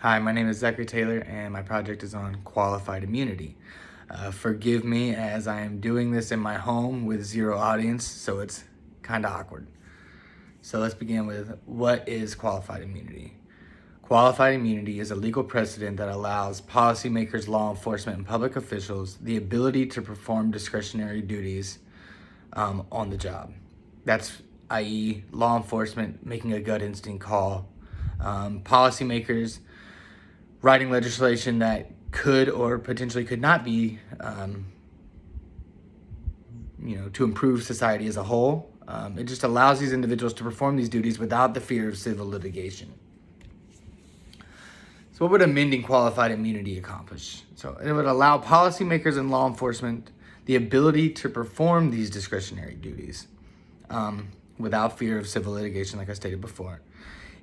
Hi, my name is Zachary Taylor, and my project is on qualified immunity. Forgive me as I am doing this in my home with zero audience, so it's kind of awkward. So let's begin with what is qualified immunity? Qualified immunity is a legal precedent that allows policymakers, law enforcement, and public officials the ability to perform discretionary duties on the job. That's i.e. law enforcement making a gut instinct call, policymakers writing legislation that could or potentially could not be, to improve society as a whole. It just allows these individuals to perform these duties without the fear of civil litigation. So what would amending qualified immunity accomplish? So it would allow policymakers and law enforcement the ability to perform these discretionary duties without fear of civil litigation, like I stated before.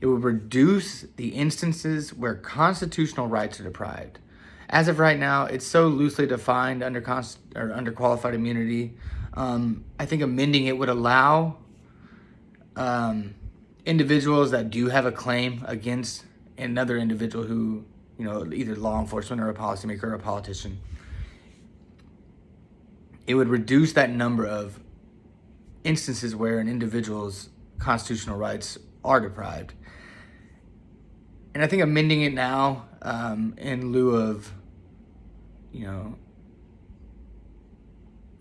It would reduce the instances where constitutional rights are deprived. As of right now, it's so loosely defined under qualified immunity. I think amending it would allow individuals that do have a claim against another individual who, either law enforcement or a policymaker or a politician. It would reduce that number of instances where an individual's constitutional rights are deprived. And I think amending it now in lieu of,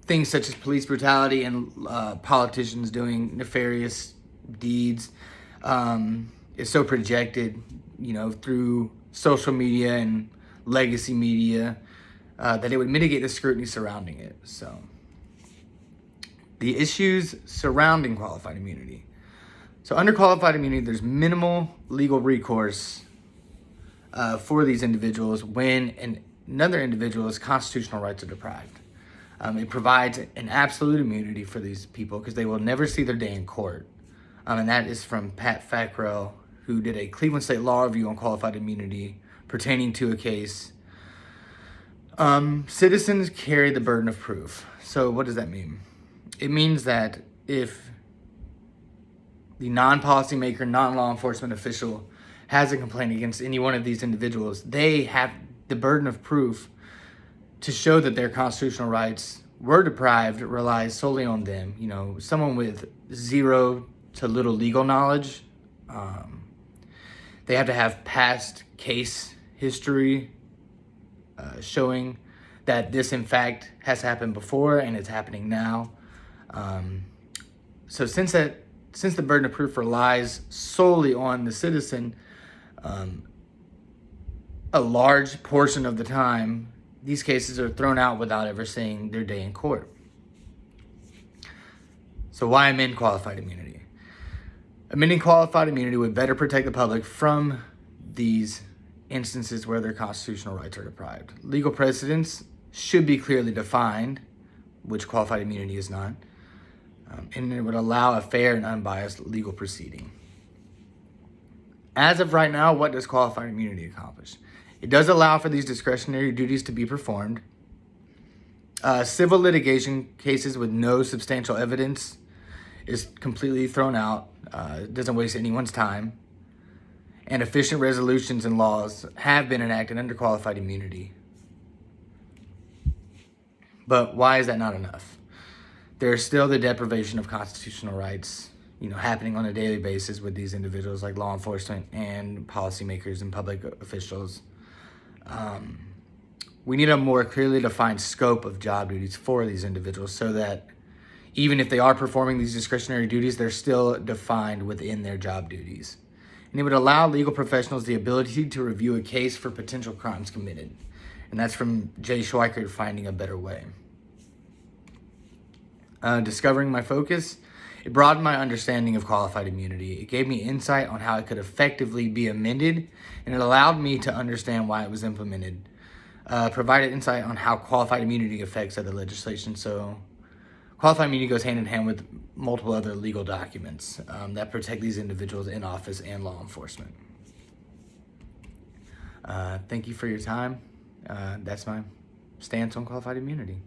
things such as police brutality and politicians doing nefarious deeds is so projected, through social media and legacy media that it would mitigate the scrutiny surrounding it. So the issues surrounding qualified immunity. So under qualified immunity, there's minimal legal recourse for these individuals when another individual's constitutional rights are deprived. It provides an absolute immunity for these people because they will never see their day in court. And that is from Pat Fackrell, who did a Cleveland State Law Review on qualified immunity pertaining to a case. Citizens carry the burden of proof. So what does that mean? It means that if the non-policymaker, non-law enforcement official has a complaint against any one of these individuals, they have the burden of proof to show that their constitutional rights were deprived relies solely on them. Someone with zero to little legal knowledge, they have to have past case history showing that this in fact has happened before and it's happening now. So since the burden of proof relies solely on the citizen, a large portion of the time, these cases are thrown out without ever seeing their day in court. So why amend qualified immunity? Amending qualified immunity would better protect the public from these instances where their constitutional rights are deprived. Legal precedents should be clearly defined, which qualified immunity is not. And it would allow a fair and unbiased legal proceeding. As of right now, what does qualified immunity accomplish? It does allow for these discretionary duties to be performed. Civil litigation cases with no substantial evidence is completely thrown out. It doesn't waste anyone's time. And efficient resolutions and laws have been enacted under qualified immunity. But why is that not enough? There's still the deprivation of constitutional rights, happening on a daily basis with these individuals like law enforcement and policymakers and public officials. We need a more clearly defined scope of job duties for these individuals so that even if they are performing these discretionary duties, they're still defined within their job duties. And it would allow legal professionals the ability to review a case for potential crimes committed. And that's from Jay Schweikert, Finding a Better Way. Discovering my focus, it broadened my understanding of qualified immunity. It gave me insight on how it could effectively be amended, and it allowed me to understand why it was implemented. Provided insight on how qualified immunity affects other legislation. So qualified immunity goes hand in hand with multiple other legal documents that protect these individuals in office and law enforcement. Thank you for your time. That's my stance on qualified immunity.